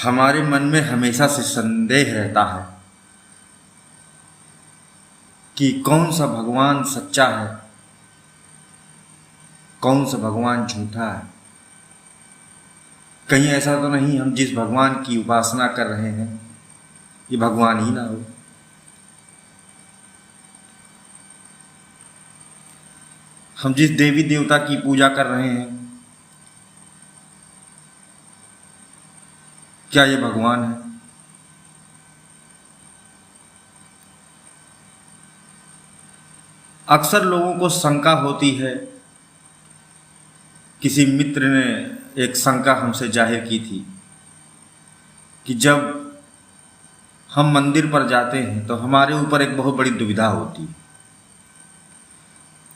हमारे मन में हमेशा से संदेह रहता है कि कौन सा भगवान सच्चा है, कौन सा भगवान झूठा है। कहीं ऐसा तो नहीं हम जिस भगवान की उपासना कर रहे हैं ये भगवान ही ना हो। हम जिस देवी देवता की पूजा कर रहे हैं क्या ये भगवान है? अक्सर लोगों को शंका होती है। किसी मित्र ने एक शंका हमसे जाहिर की थी कि जब हम मंदिर पर जाते हैं तो हमारे ऊपर एक बहुत बड़ी दुविधा होती है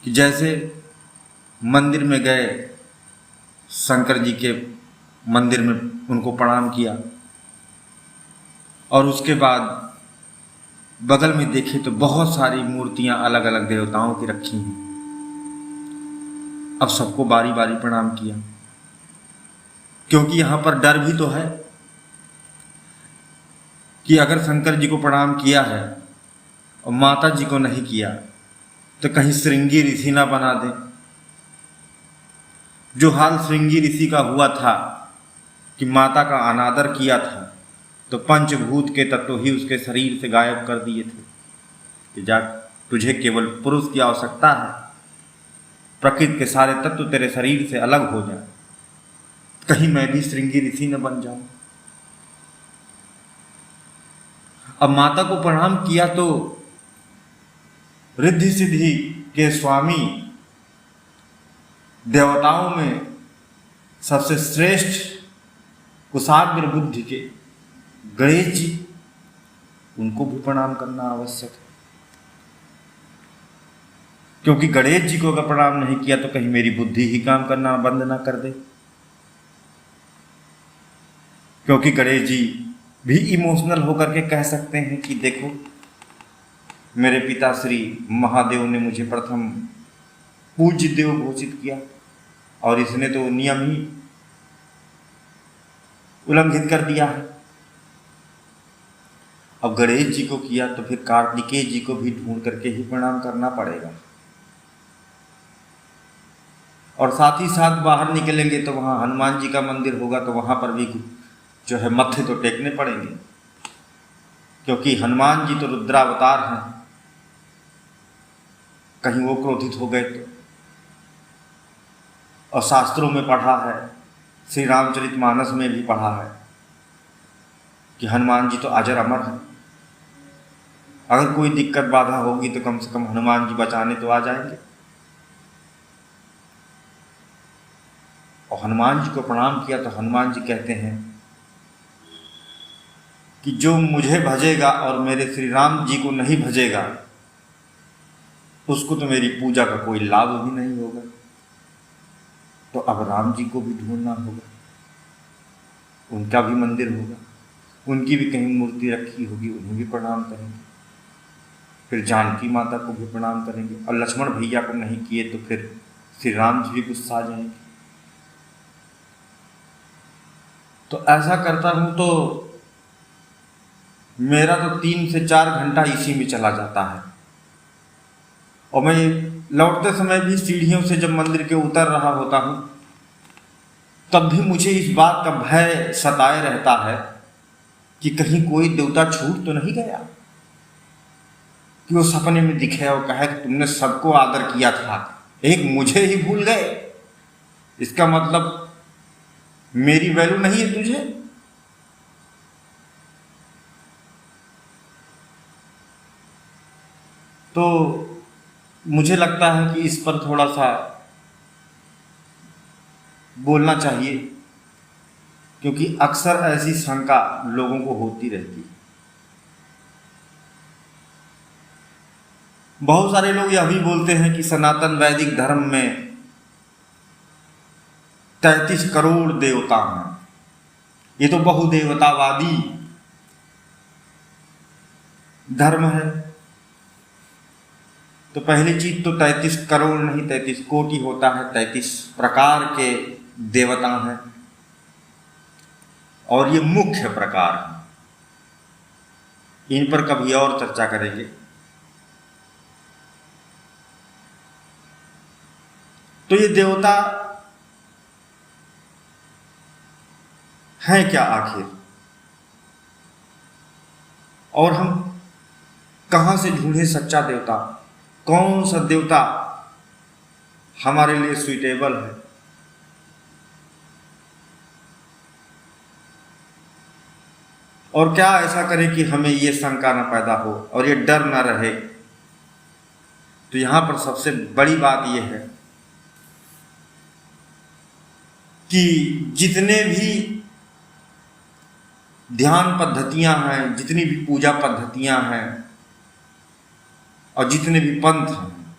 कि जैसे मंदिर में गए, शंकर जी के मंदिर में उनको प्रणाम किया और उसके बाद बगल में देखे तो बहुत सारी मूर्तियां अलग अलग देवताओं की रखी हैं। अब सबको बारी बारी प्रणाम किया, क्योंकि यहां पर डर भी तो है कि अगर शंकर जी को प्रणाम किया है और माता जी को नहीं किया तो कहीं श्रृंगी ऋषि ना बना दे। जो हाल श्रृंगी ऋषि का हुआ था कि माता का अनादर किया था तो पंचभूत के तत्व ही उसके शरीर से गायब कर दिए थे कि जा, तुझे केवल पुरुष की आवश्यकता है, प्रकृति के सारे तत्व तेरे शरीर से अलग हो जाए, कहीं मैं भी श्रृंगी ऋषि न बन जाऊं। अब माता को प्रणाम किया तो रिद्धि सिद्धि के स्वामी, देवताओं में सबसे श्रेष्ठ, कुशाग्र बुद्धि के गणेश जी, उनको भी प्रणाम करना आवश्यक है। क्योंकि गणेश जी को अगर प्रणाम नहीं किया तो कहीं मेरी बुद्धि ही काम करना बंद ना कर दे। क्योंकि गणेश जी भी इमोशनल होकर के कह सकते हैं कि देखो, मेरे पिता श्री महादेव ने मुझे प्रथम पूज्य देव घोषित किया और इसने तो नियम ही उल्लंघित कर दिया है। अब गणेश जी को किया तो फिर कार्तिकेय जी को भी ढूंढ करके ही प्रणाम करना पड़ेगा। और साथ ही साथ बाहर निकलेंगे तो वहां हनुमान जी का मंदिर होगा तो वहां पर भी जो है मत्थे तो टेकने पड़ेंगे, क्योंकि हनुमान जी तो रुद्रावतार हैं। कहीं वो क्रोधित हो गए तो। और शास्त्रों में पढ़ा है, श्री रामचरितमानस में भी पढ़ा है कि हनुमान जी तो अजर अमर हैं। अगर कोई दिक्कत बाधा होगी तो कम से कम हनुमान जी बचाने तो आ जाएंगे। और हनुमान जी को प्रणाम किया तो हनुमान जी कहते हैं कि जो मुझे भजेगा और मेरे श्री राम जी को नहीं भजेगा उसको तो मेरी पूजा का कोई लाभ भी नहीं होगा। तो अब राम जी को भी ढूंढना होगा, उनका भी मंदिर होगा, उनकी भी कहीं मूर्ति रखी होगी, उन्हें भी प्रणाम करेंगे। फिर जानकी माता को भी प्रणाम करेंगे और लक्ष्मण भैया को नहीं किए तो फिर श्री राम जी भी गुस्सा आ जाएंगे। तो ऐसा करता हूं तो मेरा तो 3 से 4 घंटा इसी में चला जाता है। और मैं लौटते समय भी सीढ़ियों से जब मंदिर के उतर रहा होता हूं तब भी मुझे इस बात का भय सताए रहता है कि कहीं कोई देवता छूट तो नहीं गया, कि वो सपने में दिखे और कहे कि तुमने सबको आदर किया था, एक मुझे ही भूल गए। इसका मतलब मेरी वैल्यू नहीं है तुझे। तो मुझे लगता है कि इस पर थोड़ा सा बोलना चाहिए, क्योंकि अक्सर ऐसी शंका लोगों को होती रहती है। बहुत सारे लोग यह भी बोलते हैं कि सनातन वैदिक धर्म में 33 करोड़ देवता हैं, ये तो बहुदेवतावादी धर्म है। तो पहली चीज तो 33 करोड़ नहीं 33 कोटि होता है, 33 प्रकार के देवता हैं। और ये मुख्य प्रकार हैं। इन पर कभी और चर्चा करेंगे। तो ये देवता हैं क्या आखिर, और हम कहां से ढूंढे सच्चा देवता? कौन सा देवता हमारे लिए सुइटेबल है? और क्या ऐसा करें कि हमें ये शंका न पैदा हो और ये डर न रहे? तो यहां पर सबसे बड़ी बात यह है कि जितने भी ध्यान पद्धतियां हैं, जितनी भी पूजा पद्धतियां हैं और जितने भी पंथ हैं,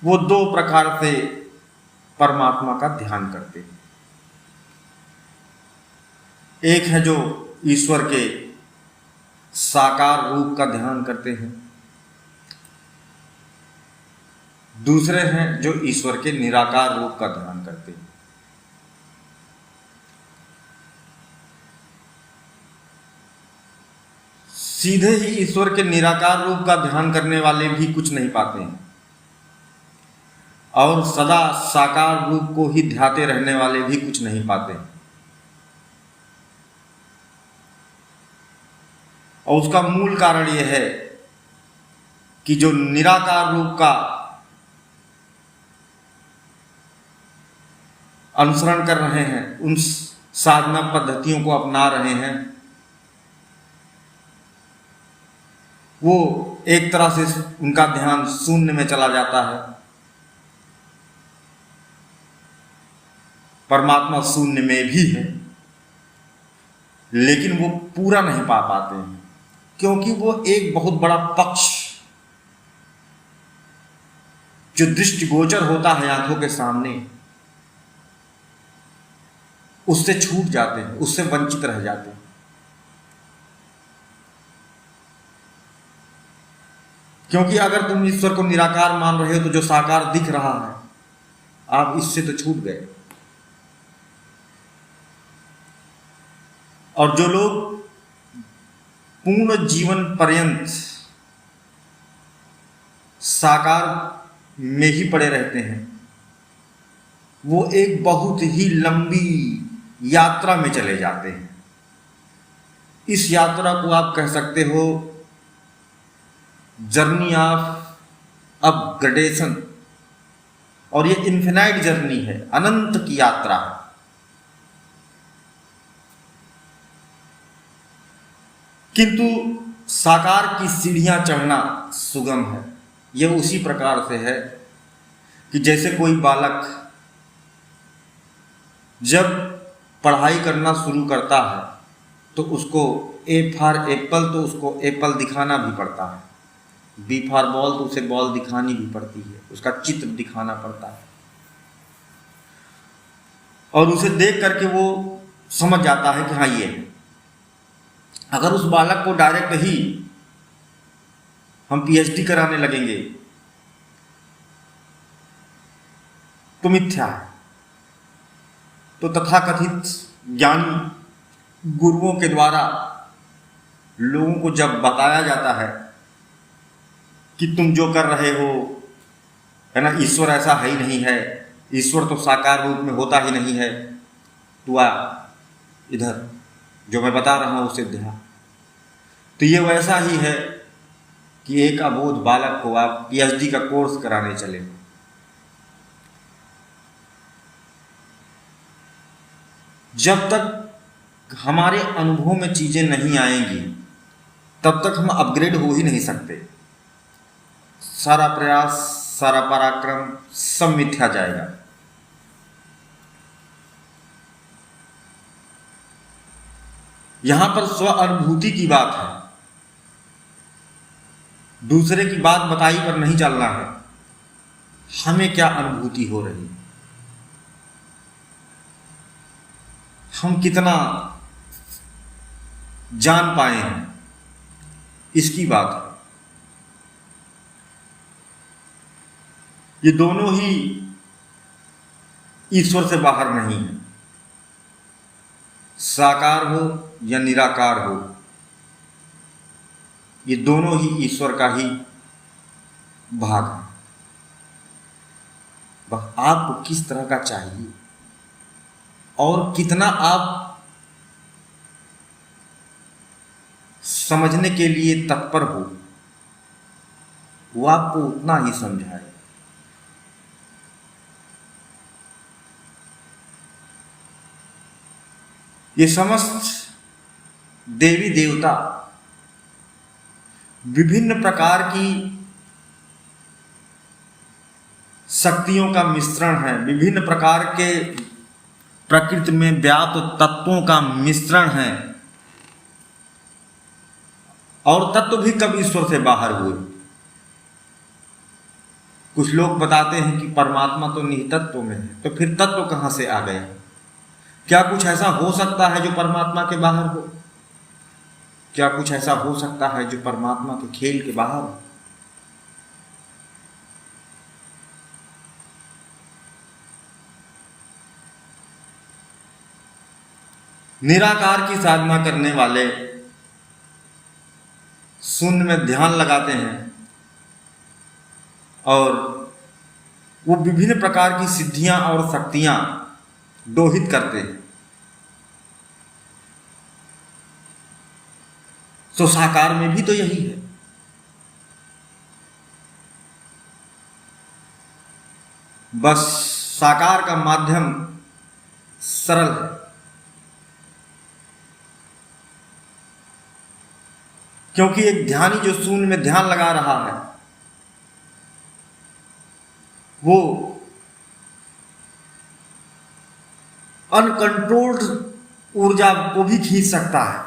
वो दो प्रकार से परमात्मा का ध्यान करते हैं। एक है जो ईश्वर के साकार रूप का ध्यान करते हैं, दूसरे हैं जो ईश्वर के निराकार रूप का ध्यान करते हैं। सीधे ही ईश्वर के निराकार रूप का ध्यान करने वाले भी कुछ नहीं पाते हैं, और सदा साकार रूप को ही ध्याते रहने वाले भी कुछ नहीं पाते हैं। और उसका मूल कारण यह है कि जो निराकार रूप का अनुसरण कर रहे हैं, उन साधना पद्धतियों को अपना रहे हैं, वो एक तरह से उनका ध्यान शून्य में चला जाता है। परमात्मा शून्य में भी है, लेकिन वो पूरा नहीं पा पाते हैं, क्योंकि वो एक बहुत बड़ा पक्ष जो दृष्टिगोचर होता है आंखों के सामने, उससे छूट जाते हैं, उससे वंचित रह जाते हैं। क्योंकि अगर तुम ईश्वर को निराकार मान रहे हो तो जो साकार दिख रहा है, आप इससे तो छूट गए। और जो लोग पूर्ण जीवन पर्यंत साकार में ही पड़े रहते हैं, वो एक बहुत ही लंबी यात्रा में चले जाते हैं। इस यात्रा को आप कह सकते हो जर्नी ऑफ अपग्रेडेशन, और ये इन्फिनाइट जर्नी है, अनंत की यात्रा है। किंतु साकार की सीढ़ियां चढ़ना सुगम है। यह उसी प्रकार से है कि जैसे कोई बालक जब पढ़ाई करना शुरू करता है तो उसको ए फॉर एप्पल, तो उसको एप्पल दिखाना भी पड़ता है, बी फॉर बॉल, तो उसे बॉल दिखानी भी पड़ती है, उसका चित्र दिखाना पड़ता है, और उसे देख करके वो समझ जाता है कि हाँ ये है। अगर उस बालक को डायरेक्ट ही हम पीएचडी कराने लगेंगे तो मिथ्या है। तो तथाकथित ज्ञानी गुरुओं के द्वारा लोगों को जब बताया जाता है कि तुम जो कर रहे हो है ना, ईश्वर ऐसा है ही नहीं है, ईश्वर तो साकार रूप में होता ही नहीं है, तू आ इधर, जो मैं बता रहा हूं उसे ध्यान। तो ये वैसा ही है कि एक अबोध बालक को आप पीएचडी का कोर्स कराने चले। जब तक हमारे अनुभव में चीजें नहीं आएंगी तब तक हम अपग्रेड हो ही नहीं सकते। सारा प्रयास, सारा पराक्रम सब मिथ्या जाएगा। यहां पर स्व अनुभूति की बात है, दूसरे की बात बताई पर नहीं चलना है। हमें क्या अनुभूति हो रही है, हम कितना जान पाए हैं, इसकी बात है। ये दोनों ही ईश्वर से बाहर नहीं है। साकार हो या निराकार हो, ये दोनों ही ईश्वर का ही भाग है। वह आपको किस तरह का चाहिए और कितना आप समझने के लिए तत्पर हो, वो आपको उतना ही समझाए। ये समस्त देवी देवता विभिन्न प्रकार की शक्तियों का मिश्रण है, विभिन्न प्रकार के प्रकृति में व्याप्त तत्वों का मिश्रण है, और तत्व भी कब ईश्वर से बाहर हुए। कुछ लोग बताते हैं कि परमात्मा तो निहितत्व में है, तो फिर तत्व कहां से आ गया? क्या कुछ ऐसा हो सकता है जो परमात्मा के बाहर हो? क्या कुछ ऐसा हो सकता है जो परमात्मा के खेल के बाहर हो? निराकार की साधना करने वाले शून्य में ध्यान लगाते हैं और वो विभिन्न प्रकार की सिद्धियां और शक्तियां दोहित करते हैं। तो साकार में भी तो यही है। बस साकार का माध्यम सरल है। क्योंकि एक ध्यानी जो शून्य में ध्यान लगा रहा है, वो अनकंट्रोल्ड ऊर्जा को भी खींच सकता है।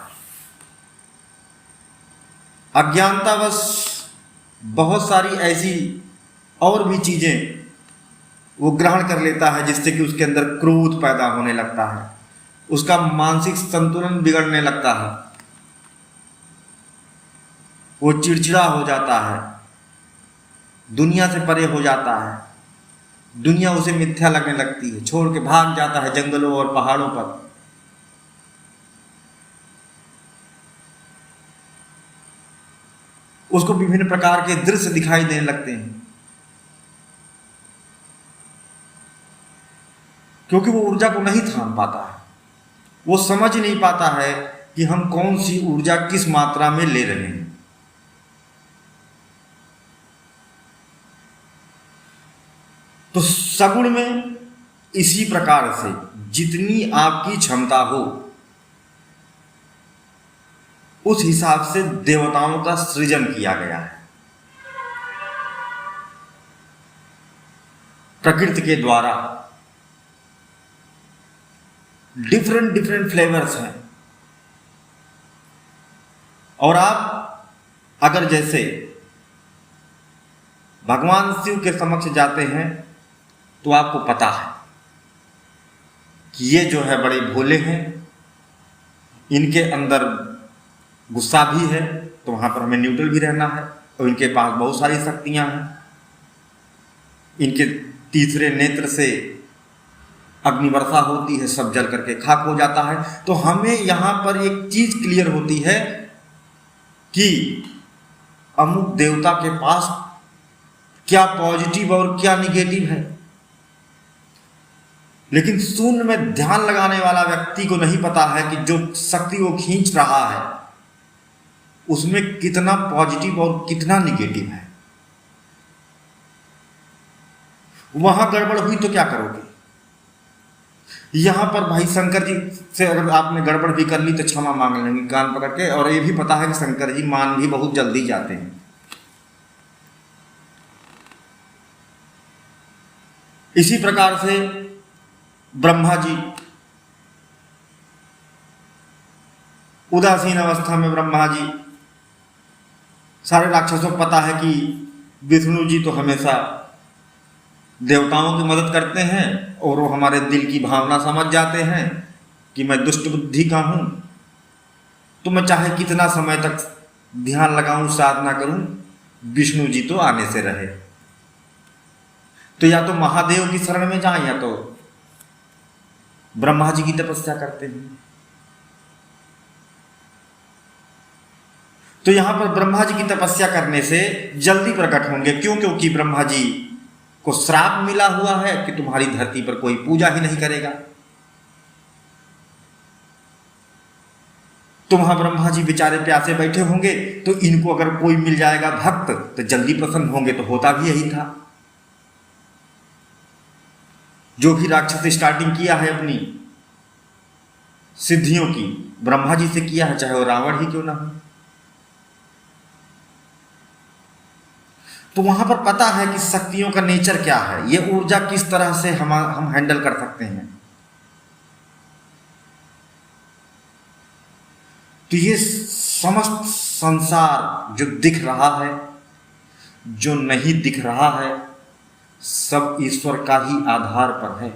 अज्ञानतावश बहुत सारी ऐसी और भी चीजें वो ग्रहण कर लेता है, जिससे कि उसके अंदर क्रोध पैदा होने लगता है, उसका मानसिक संतुलन बिगड़ने लगता है, वो चिड़चिड़ा हो जाता है, दुनिया से परे हो जाता है, दुनिया उसे मिथ्या लगने लगती है, छोड़ के भाग जाता है जंगलों और पहाड़ों पर। उसको विभिन्न प्रकार के दृश्य दिखाई देने लगते हैं, क्योंकि वो ऊर्जा को नहीं थाम पाता है। वो समझ नहीं पाता है कि हम कौन सी ऊर्जा किस मात्रा में ले रहे हैं। तो सगुण में इसी प्रकार से जितनी आपकी क्षमता हो, उस हिसाब से देवताओं का सृजन किया गया है। प्रकृति के द्वारा डिफरेंट डिफरेंट फ्लेवर्स हैं, और आप अगर जैसे भगवान शिव के समक्ष जाते हैं तो आपको पता है कि ये जो है बड़े भोले हैं, इनके अंदर गुस्सा भी है, तो वहां पर हमें न्यूट्रल भी रहना है, और इनके पास बहुत सारी शक्तियां हैं। इनके तीसरे नेत्र से अग्निवर्षा होती है, सब जल करके खाक हो जाता है। तो हमें यहां पर एक चीज क्लियर होती है कि अमुक देवता के पास क्या पॉजिटिव और क्या निगेटिव है। लेकिन शून्य में ध्यान लगाने वाला व्यक्ति को नहीं पता है कि जो शक्ति वो खींच रहा है उसमें कितना पॉजिटिव और कितना निगेटिव है। वहां गड़बड़ हुई तो क्या करोगे? यहां पर भाई शंकर जी से अगर आपने गड़बड़ भी कर ली तो क्षमा मांग लेंगे कान पकड़ के, और ये भी पता है कि शंकर जी मान भी बहुत जल्दी जाते हैं। इसी प्रकार से ब्रह्मा जी, उदासीन अवस्था में ब्रह्मा जी, सारे राक्षसों को पता है कि विष्णु जी तो हमेशा देवताओं की मदद करते हैं, और वो हमारे दिल की भावना समझ जाते हैं कि मैं दुष्ट बुद्धि का हूं, तो मैं चाहे कितना समय तक ध्यान लगाऊं, साधना करूं, विष्णु जी तो आने से रहे। तो या तो महादेव की शरण में जाएं या तो ब्रह्मा जी की तपस्या करते हैं। तो यहां पर ब्रह्मा जी की तपस्या करने से जल्दी प्रकट होंगे। क्यों? क्योंकि ब्रह्मा जी को श्राप मिला हुआ है कि तुम्हारी धरती पर कोई पूजा ही नहीं करेगा। तो वहां ब्रह्मा जी बेचारे प्यासे बैठे होंगे, तो इनको अगर कोई मिल जाएगा भक्त तो जल्दी प्रसन्न होंगे। तो होता भी यही था। जो भी राक्षस स्टार्टिंग किया है अपनी सिद्धियों की, ब्रह्मा जी से किया है, चाहे वो रावण ही क्यों ना हो। तो वहां पर पता है कि शक्तियों का नेचर क्या है, ये ऊर्जा किस तरह से हम हैंडल कर सकते हैं। तो ये समस्त संसार जो दिख रहा है, जो नहीं दिख रहा है, सब ईश्वर का ही आधार पर है।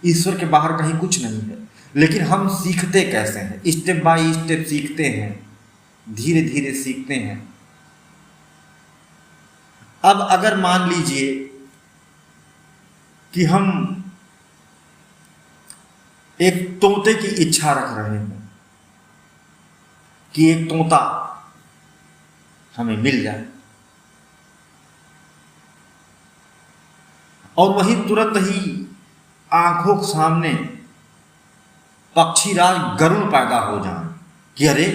ईश्वर के बाहर कहीं कुछ नहीं है। लेकिन हम सीखते कैसे हैं? स्टेप बाय स्टेप सीखते हैं, धीरे धीरे सीखते हैं। अब अगर मान लीजिए कि हम एक तोते की इच्छा रख रहे हैं कि एक तोता हमें मिल जाए, और वही तुरंत ही आंखों के सामने पक्षीराज गरुड़ पैदा हो जाए कि अरे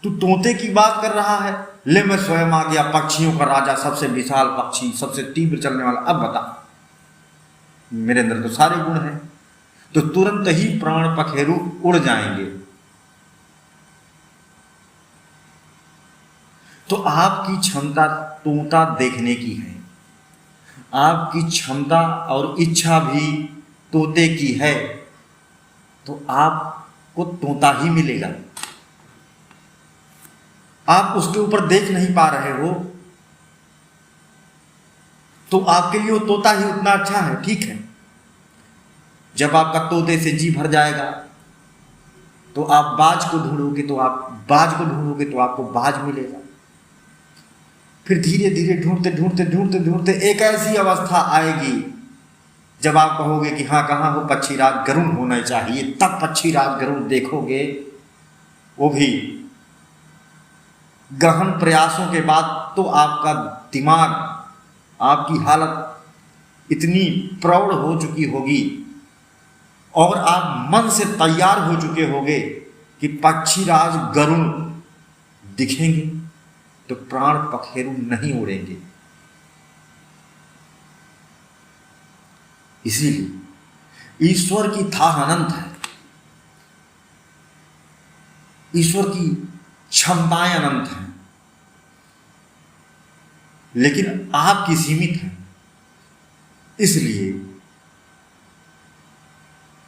तू तोते की बात कर रहा है, ले मैं स्वयं आ गया, पक्षियों का राजा, सबसे विशाल पक्षी, सबसे तीव्र चलने वाला। अब बता, मेरे अंदर तो सारे गुण हैं। तो तुरंत ही प्राण पखेरु उड़ जाएंगे। तो आपकी क्षमता तोता देखने की है, आपकी क्षमता और इच्छा भी तोते की है, तो आपको तोता ही मिलेगा। आप उसके ऊपर देख नहीं पा रहे हो, तो आपके लिए वो तोता ही उतना अच्छा है। ठीक है, जब आपका तोते से जी भर जाएगा तो आप बाज को ढूंढोगे, तो आपको बाज मिलेगा। फिर धीरे धीरे ढूंढते एक ऐसी अवस्था आएगी जब आप कहोगे कि हाँ, कहाँ हो पक्षीराज गरुड़ होना चाहिए। तब पक्षीराज गरुड़ देखोगे, वो भी गहन प्रयासों के बाद। तो आपका दिमाग, आपकी हालत इतनी प्रौढ़ हो चुकी होगी और आप मन से तैयार हो चुके होंगे कि पक्षीराज गरुड़ दिखेंगे तो प्राण पखेरु नहीं उड़ेंगे। इसीलिए ईश्वर की थाह अनंत है, ईश्वर की क्षमताएं अनंत हैं, लेकिन आपकी सीमित है। इसलिए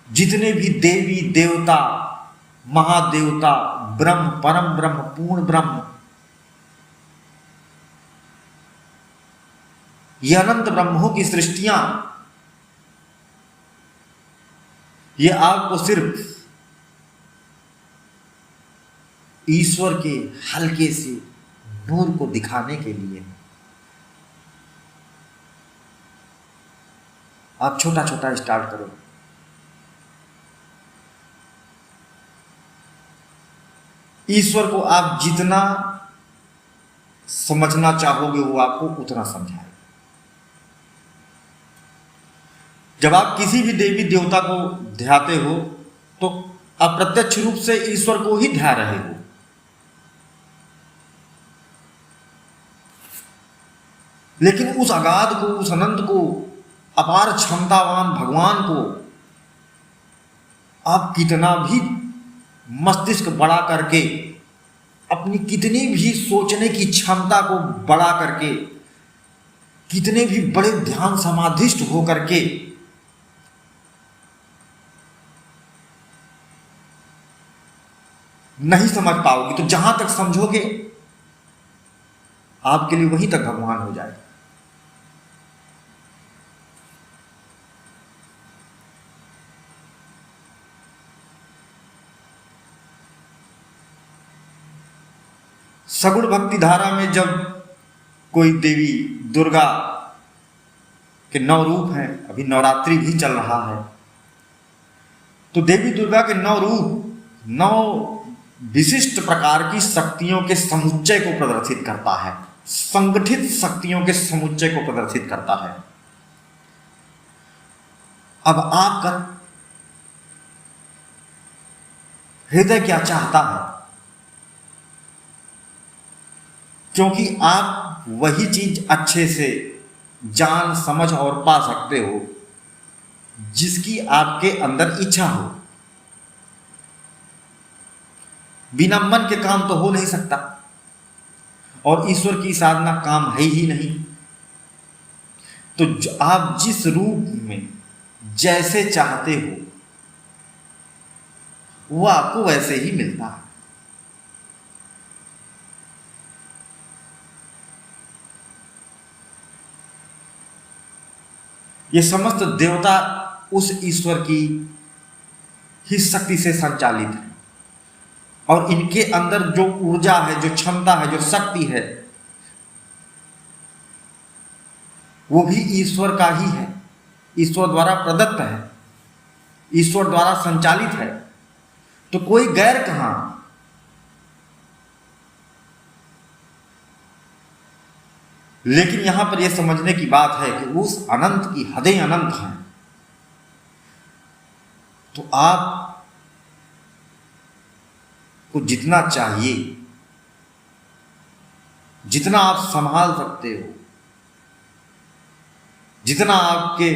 जितने भी देवी देवता, महादेवता, ब्रह्म, परम ब्रह्म, पूर्ण ब्रह्म, ये अनंत ब्रह्मों की सृष्टियां, ये आपको सिर्फ ईश्वर के हल्के से नूर को दिखाने के लिए है। आप छोटा छोटा स्टार्ट करो। ईश्वर को आप जितना समझना चाहोगे वो आपको उतना समझाएगा। जब आप किसी भी देवी देवता को ध्याते हो तो अप्रत्यक्ष रूप से ईश्वर को ही ध्या रहे हो। लेकिन उस अगाध को, उस अनंत को, अपार क्षमतावान भगवान को आप कितना भी मस्तिष्क बड़ा करके, अपनी कितनी भी सोचने की क्षमता को बड़ा करके, कितने भी बड़े ध्यान समाधिष्ट हो करके नहीं समझ पाओगे। तो जहां तक समझोगे आपके लिए वहीं तक भगवान हो जाएगा। सगुण भक्ति धारा में जब कोई देवी दुर्गा के 9 रूप हैं, अभी नवरात्रि भी चल रहा है, तो देवी दुर्गा के 9 रूप, 9 विशिष्ट प्रकार की शक्तियों के समुच्चय को प्रदर्शित करता है, संगठित शक्तियों के समुच्चय को प्रदर्शित करता है। अब आपका हृदय क्या चाहता है, क्योंकि आप वही चीज अच्छे से जान समझ और पा सकते हो जिसकी आपके अंदर इच्छा हो। बिना मन के काम तो हो नहीं सकता, और ईश्वर की साधना काम है ही नहीं। तो आप जिस रूप में जैसे चाहते हो वो आपको वैसे ही मिलता है। ये समस्त देवता उस ईश्वर की ही शक्ति से संचालित है, और इनके अंदर जो ऊर्जा है, जो क्षमता है, जो शक्ति है, वो भी ईश्वर का ही है, ईश्वर द्वारा प्रदत्त है, ईश्वर द्वारा संचालित है। तो कोई गैर कहां। लेकिन यहां पर यह समझने की बात है कि उस अनंत की हदें अनंत हैं। तो आप को जितना चाहिए, जितना आप संभाल सकते हो, जितना आपके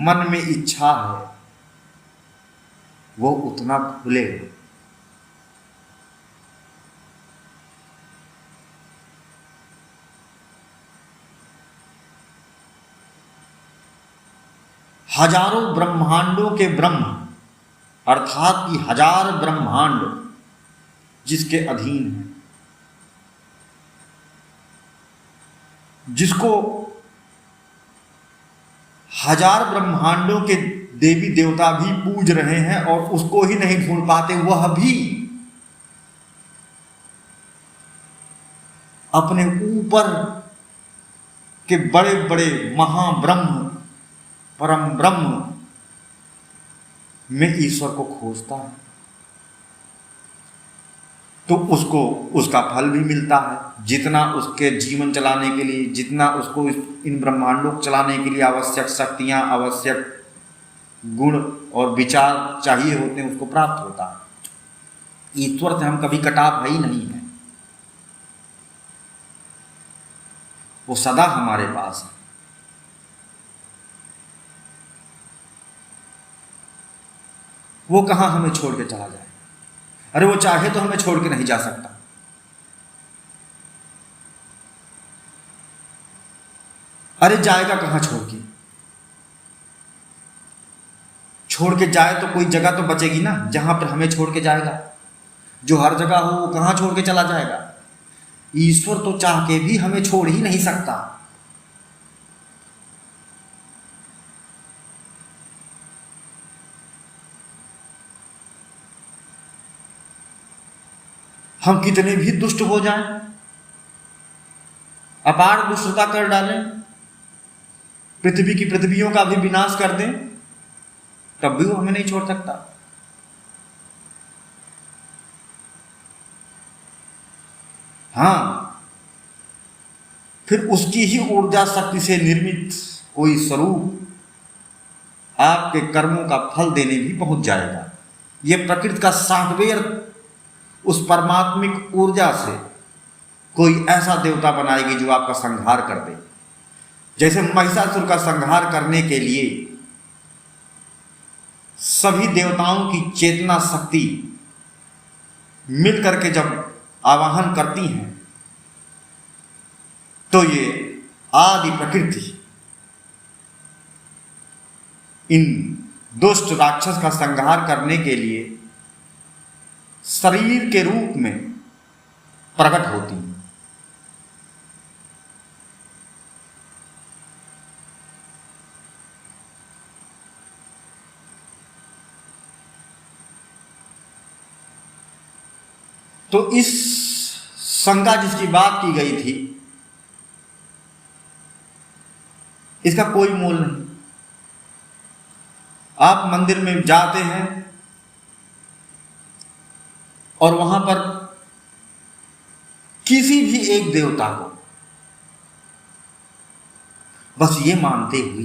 मन में इच्छा है, वो उतना खुलेगा। हजारों ब्रह्मांडों के ब्रह्म अर्थात कि हजार ब्रह्मांड जिसके अधीन है, जिसको हजार ब्रह्मांडों के देवी देवता भी पूज रहे हैं और उसको ही नहीं ढूंढ पाते, वह भी अपने ऊपर के बड़े बड़े महाब्रह्म परम ब्रह्म में ईश्वर को खोजता है, तो उसको उसका फल भी मिलता है। जितना उसके जीवन चलाने के लिए, जितना उसको इन ब्रह्मांडों को चलाने के लिए आवश्यक शक्तियां, आवश्यक गुण और विचार चाहिए होते हैं, उसको प्राप्त होता है। ईश्वर से हम कभी कटाव है ही नहीं है, वो सदा हमारे पास है। वो कहां हमें छोड़ के चला जाए। अरे वो चाहे तो हमें छोड़ के नहीं जा सकता। अरे जाएगा कहां छोड़ के? छोड़ के जाए तो कोई जगह तो बचेगी ना जहां पर हमें छोड़ के जाएगा। जो हर जगह हो वो कहां छोड़ के चला जाएगा? ईश्वर तो चाह के भी हमें छोड़ ही नहीं सकता। हम कितने भी दुष्ट हो जाएं, अपार दुष्टता कर डालें, पृथ्वी की पृथ्वियों का भी विनाश कर दें, तब भी वो हमें नहीं छोड़ सकता। हां, फिर उसकी ही ऊर्जा शक्ति से निर्मित कोई स्वरूप आपके कर्मों का फल देने भी पहुंच जाएगा। यह प्रकृति का सॉफ्टवेयर उस परमात्मिक ऊर्जा से कोई ऐसा देवता बनाएगी जो आपका संहार कर दे। जैसे महिषासुर का संहार करने के लिए सभी देवताओं की चेतना शक्ति मिलकर के जब आवाहन करती हैं, तो ये आदि प्रकृति इन दुष्ट राक्षस का संहार करने के लिए शरीर के रूप में प्रकट होती है। तो इस संज्ञा जिसकी बात की गई थी, इसका कोई मोल नहीं। आप मंदिर में जाते हैं, और वहां पर किसी भी एक देवता को बस ये मानते हुए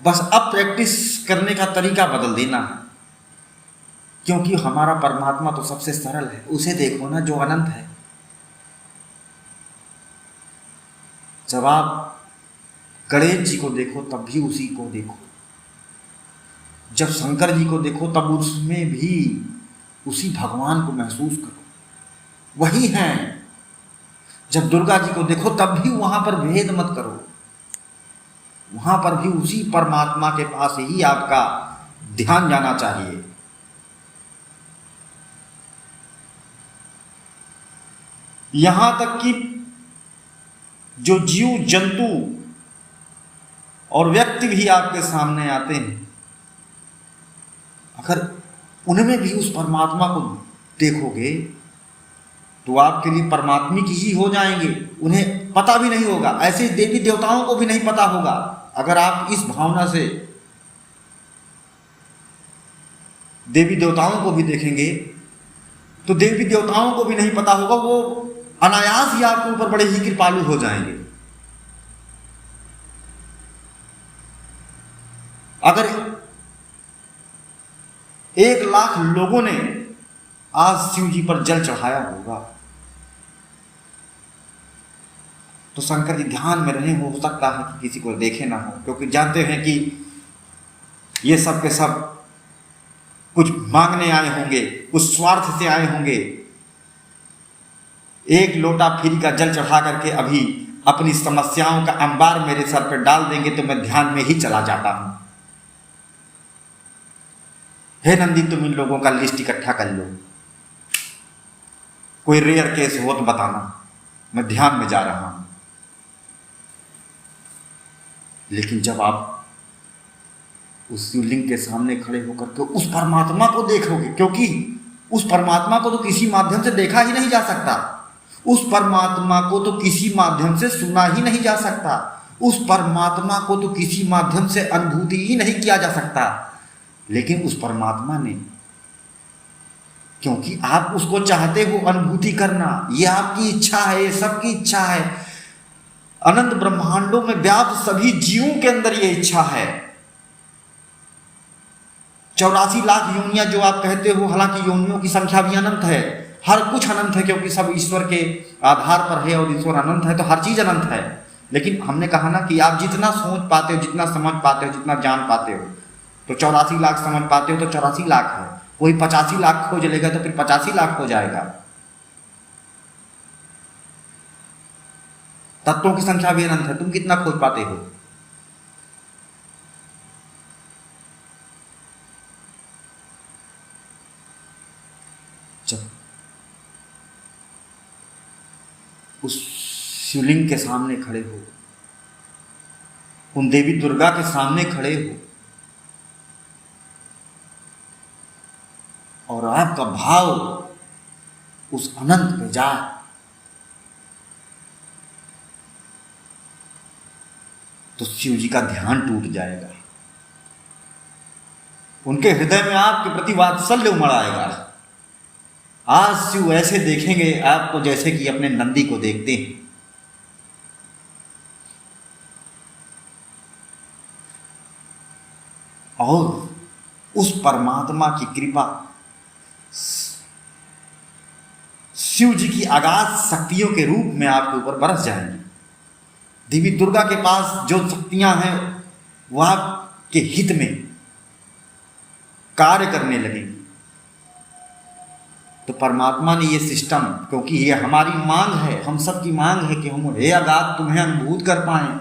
बस अब प्रैक्टिस करने का तरीका बदल देना है, क्योंकि हमारा परमात्मा तो सबसे सरल है, उसे देखो ना जो अनंत है। जब आप गणेश जी को देखो तब भी उसी को देखो, जब शंकर जी को देखो तब उसमें भी उसी भगवान को महसूस करो, वही हैं। जब दुर्गा जी को देखो तब भी वहां पर भेद मत करो, वहां पर भी उसी परमात्मा के पास ही आपका ध्यान जाना चाहिए। यहां तक कि जो जीव जंतु और व्यक्ति भी आपके सामने आते हैं, अगर उनमें भी उस परमात्मा को देखोगे तो आपके लिए परमात्मिक ही हो जाएंगे, उन्हें पता भी नहीं होगा। ऐसे देवी देवताओं को भी नहीं पता होगा। अगर आप इस भावना से देवी देवताओं को भी देखेंगे तो देवी देवताओं को भी नहीं पता होगा, वो अनायास ही आपके ऊपर बड़े ही कृपालु हो जाएंगे। अगर 1,00,000 लोगों ने आज शिव जी पर जल चढ़ाया होगा तो शंकर जी ध्यान में रहे, हो सकता है कि किसी को देखे ना हो, क्योंकि जानते हैं कि ये सब के सब कुछ मांगने आए होंगे, कुछ स्वार्थ से आए होंगे। एक लोटा फ्री का जल चढ़ा करके अभी अपनी समस्याओं का अंबार मेरे सर पर डाल देंगे तो मैं ध्यान में ही चला जाता हूं। हे नंदी, तुम इन लोगों का लिस्ट इकट्ठा कर लो, कोई रेयर केस हो तो बताना, मैं ध्यान में जा रहा हूं। लेकिन जब आप उस शिवलिंग के सामने खड़े होकर के उस परमात्मा को देखोगे, क्योंकि उस परमात्मा को तो किसी माध्यम से देखा ही नहीं जा सकता, उस परमात्मा को तो किसी माध्यम से सुना ही नहीं जा सकता, उस परमात्मा को तो किसी माध्यम से अनुभूति ही नहीं किया जा सकता। लेकिन उस परमात्मा ने, क्योंकि आप उसको चाहते हो अनुभूति करना, ये आपकी इच्छा है, ये सबकी इच्छा है, अनंत ब्रह्मांडों में व्याप्त सभी जीवों के अंदर ये इच्छा है। 84 लाख योनियां जो आप कहते हो, हालांकि योनियों की संख्या भी अनंत है, हर कुछ अनंत है, क्योंकि सब ईश्वर के आधार पर है और ईश्वर अनंत है तो हर चीज अनंत है। लेकिन हमने कहा ना कि आप जितना सोच पाते हो, जितना समझ पाते हो, जितना जान पाते हो, तो 84 लाख समझ पाते हो तो 84 लाख है। कोई 85 लाख खोज लेगा तो फिर 85 लाख हो जाएगा। तत्वों की संख्या भी अनंत है, तुम कितना खोज पाते हो? जब उस शिवलिंग के सामने खड़े हो, उन देवी दुर्गा के सामने खड़े हो और आपका भाव उस अनंत पे जाए, तो शिव जी का ध्यान टूट जाएगा, उनके हृदय में आपके प्रति वात्सल्य उमड़ आएगा। आज शिव ऐसे देखेंगे आपको जैसे कि अपने नंदी को देखते हैं। और उस परमात्मा की कृपा, शिव जी की अगाध शक्तियों के रूप में आपके ऊपर बरस जाएंगी। देवी दुर्गा के पास जो शक्तियां हैं वह आपके हित में कार्य करने लगेंगी। तो परमात्मा ने ये सिस्टम, क्योंकि ये हमारी मांग है, हम सबकी मांग है कि हम हे अगाध तुम्हें अनुभूत कर पाएं,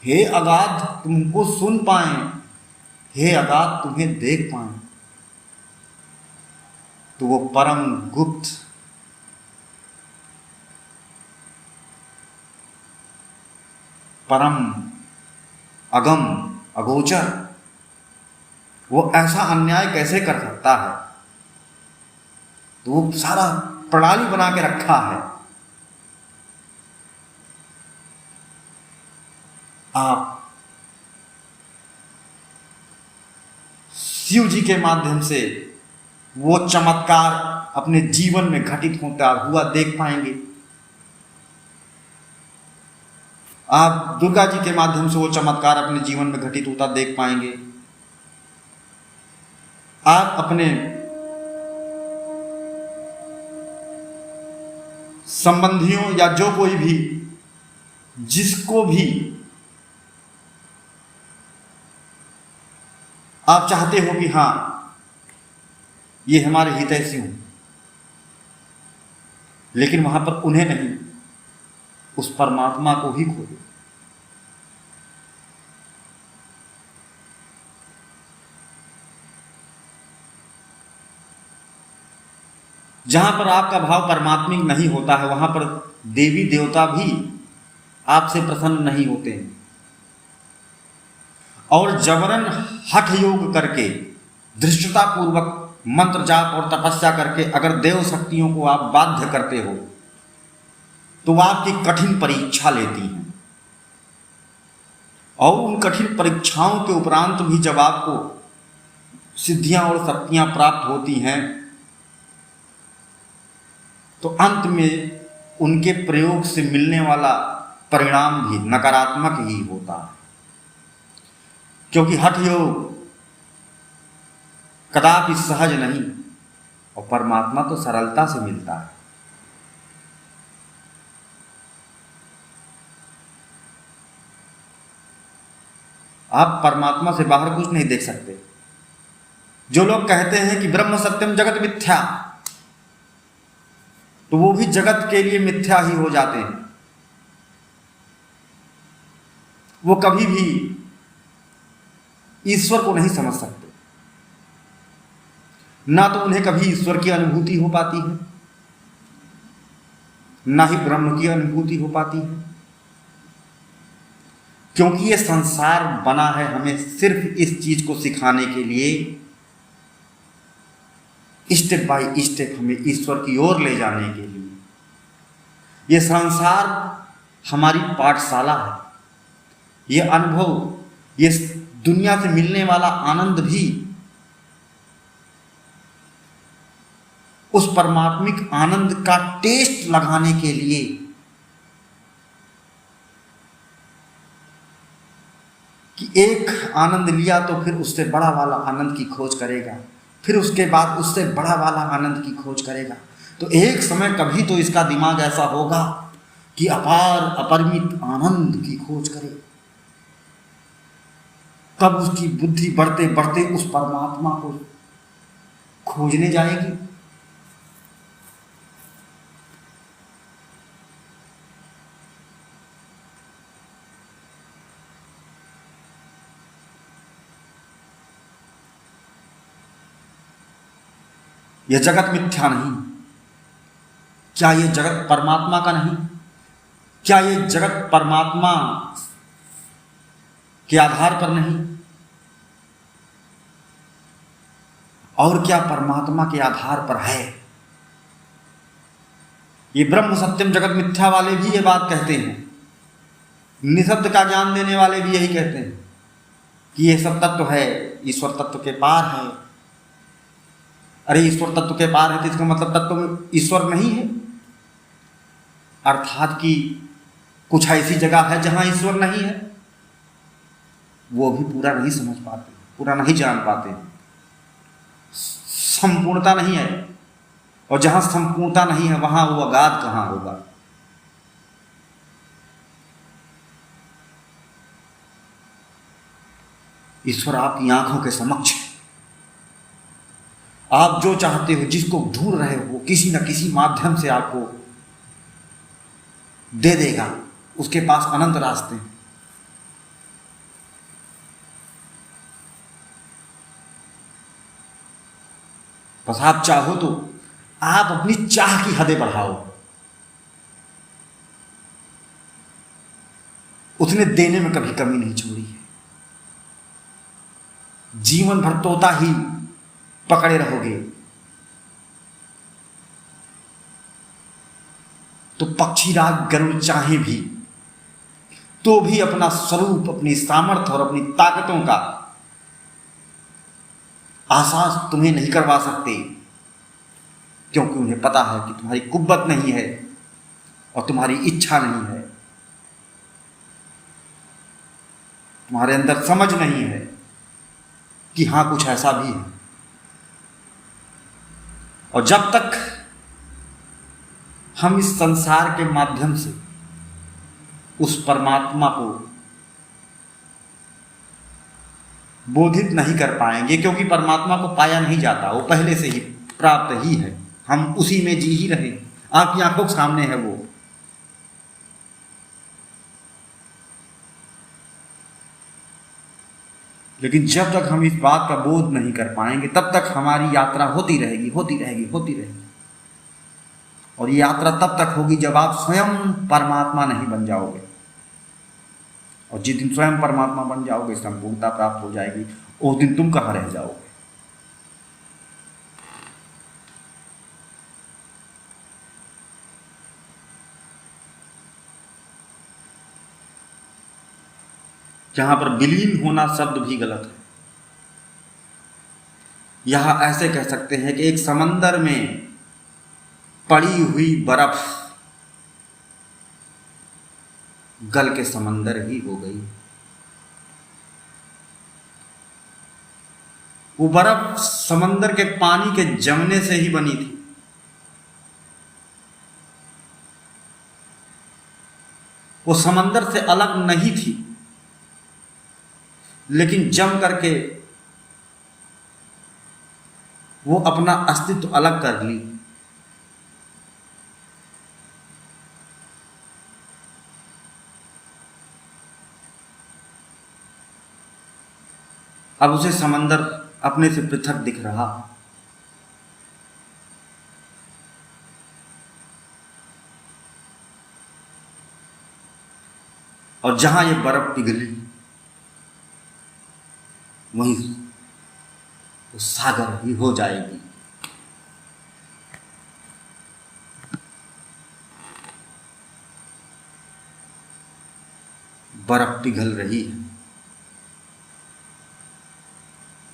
हे अगाध तुमको सुन पाएं, हे अगाध तुम्हें देख पाएं। तो वो परम गुप्त, परम अगम अगोचर, वो ऐसा अन्याय कैसे कर सकता है? तो वो सारा प्रणाली बना के रखा है। आप शिव जी के माध्यम से वो चमत्कार अपने जीवन में घटित होता हुआ देख पाएंगे। आप दुर्गा जी के माध्यम से वो चमत्कार अपने जीवन में घटित होता देख पाएंगे। आप अपने संबंधियों या जो कोई भी जिसको भी आप चाहते हो कि हाँ ये हमारे हितैषी हों, लेकिन वहां पर उन्हें नहीं, उस परमात्मा को ही खोजो। जहां पर आपका भाव परमात्मिक नहीं होता है, वहां पर देवी देवता भी आपसे प्रसन्न नहीं होते हैं। और जबरन हठ योग करके, धृष्टता पूर्वक मंत्र जाप और तपस्या करके अगर देव शक्तियों को आप बाध्य करते हो, तो वह आपकी कठिन परीक्षा लेती हैं। और उन कठिन परीक्षाओं के उपरांत भी जब आपको सिद्धियां और शक्तियां प्राप्त होती हैं, तो अंत में उनके प्रयोग से मिलने वाला परिणाम भी नकारात्मक ही होता है। क्योंकि हठ योग कदापि सहज नहीं, और परमात्मा तो सरलता से मिलता है। आप परमात्मा से बाहर कुछ नहीं देख सकते। जो लोग कहते हैं कि ब्रह्म सत्यम जगत मिथ्या, तो वो भी जगत के लिए मिथ्या ही हो जाते हैं। वो कभी भी ईश्वर को नहीं समझ सकते, ना तो उन्हें कभी ईश्वर की अनुभूति हो पाती है, ना ही ब्रह्म की अनुभूति हो पाती है। क्योंकि ये संसार बना है हमें सिर्फ इस चीज को सिखाने के लिए, स्टेप बाय स्टेप हमें ईश्वर की ओर ले जाने के लिए। ये संसार हमारी पाठशाला है। ये अनुभव, ये दुनिया से मिलने वाला आनंद भी उस परमात्मिक आनंद का टेस्ट लगाने के लिए कि एक आनंद लिया तो फिर उससे बड़ा वाला आनंद की खोज करेगा, फिर उसके बाद उससे बड़ा वाला आनंद की खोज करेगा। तो एक समय कभी तो इसका दिमाग ऐसा होगा कि अपार अपरिमित आनंद की खोज करे। तब उसकी बुद्धि बढ़ते बढ़ते उस परमात्मा को खोजने जाएगी। यह जगत मिथ्या नहीं। क्या यह जगत परमात्मा का नहीं? क्या यह जगत परमात्मा के आधार पर नहीं? और क्या परमात्मा के आधार पर है? ये ब्रह्म सत्यम जगत मिथ्या वाले भी ये बात कहते हैं। निशब्द का ज्ञान देने वाले भी यही कहते हैं कि ये सब तत्व है, ईश्वर तत्व के पार है। अरे ईश्वर तत्व के पार है तो इसका मतलब तत्व में ईश्वर नहीं है, अर्थात कि कुछ ऐसी जगह है जहां ईश्वर नहीं है। वो भी पूरा नहीं समझ पाते, पूरा नहीं जान पाते। संपूर्णता नहीं है, और जहां संपूर्णता नहीं है वहां वो अगाध कहां होगा। ईश्वर आपकी आंखों के समक्ष है। आप जो चाहते हो, जिसको ढूंढ रहे हो, किसी न किसी माध्यम से आपको दे देगा। उसके पास अनंत रास्ते हैं। बस आप चाहो तो आप अपनी चाह की हदें बढ़ाओ, उसने देने में कभी कमी नहीं छोड़ी है। जीवन भर तोता ही पकड़े रहोगे तो पक्षीराज गरुड़ चाहे भी तो भी अपना स्वरूप, अपनी सामर्थ्य और अपनी ताकतों का आसास तुम्हें नहीं करवा सकते। क्योंकि उन्हें पता है कि तुम्हारी कुव्वत नहीं है और तुम्हारी इच्छा नहीं है, तुम्हारे अंदर समझ नहीं है कि हाँ कुछ ऐसा भी है। और जब तक हम इस संसार के माध्यम से उस परमात्मा को बोधित नहीं कर पाएंगे, क्योंकि परमात्मा को पाया नहीं जाता, वो पहले से ही प्राप्त ही है, हम उसी में जी ही रहे, आपकी आंखों के सामने है वो। लेकिन जब तक हम इस बात का बोध नहीं कर पाएंगे तब तक हमारी यात्रा होती रहेगी, होती रहेगी, होती रहेगी। और ये यात्रा तब तक होगी जब आप स्वयं परमात्मा नहीं बन जाओगे। और जिस दिन स्वयं परमात्मा बन जाओगे, संपूर्णता प्राप्त हो जाएगी, उस दिन तुम कहाँ रह जाओगे। यहां पर विलीन होना शब्द भी गलत है। यहां ऐसे कह सकते हैं कि एक समंदर में पड़ी हुई बर्फ गल के समंदर ही हो गई। वो बर्फ समंदर के पानी के जमने से ही बनी थी। वो समंदर से अलग नहीं थी, लेकिन जम करके वो अपना अस्तित्व अलग कर ली। अब उसे समंदर अपने से पृथक दिख रहा। और जहां ये बर्फ पिघली वहीं वो सागर ही हो जाएगी। बर्फ पिघल रही है,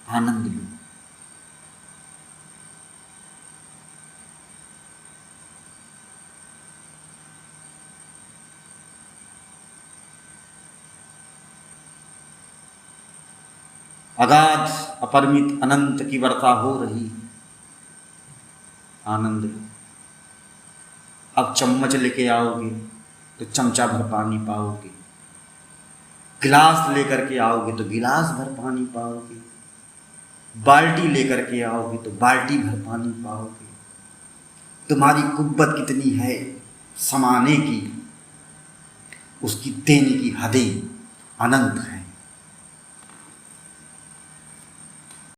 आनंद लो। अगाध अपरिमित अनंत की वर्षा हो रही, आनंद लो। अब चम्मच लेके आओगे तो चमचा भर पानी पाओगे, गिलास लेकर के आओगे तो गिलास भर पानी पाओगे, बाल्टी लेकर के आओगे तो बाल्टी भर पानी पाओगे। तुम्हारी कुव्वत कितनी है समाने की, उसकी देने की हदें अनंत है।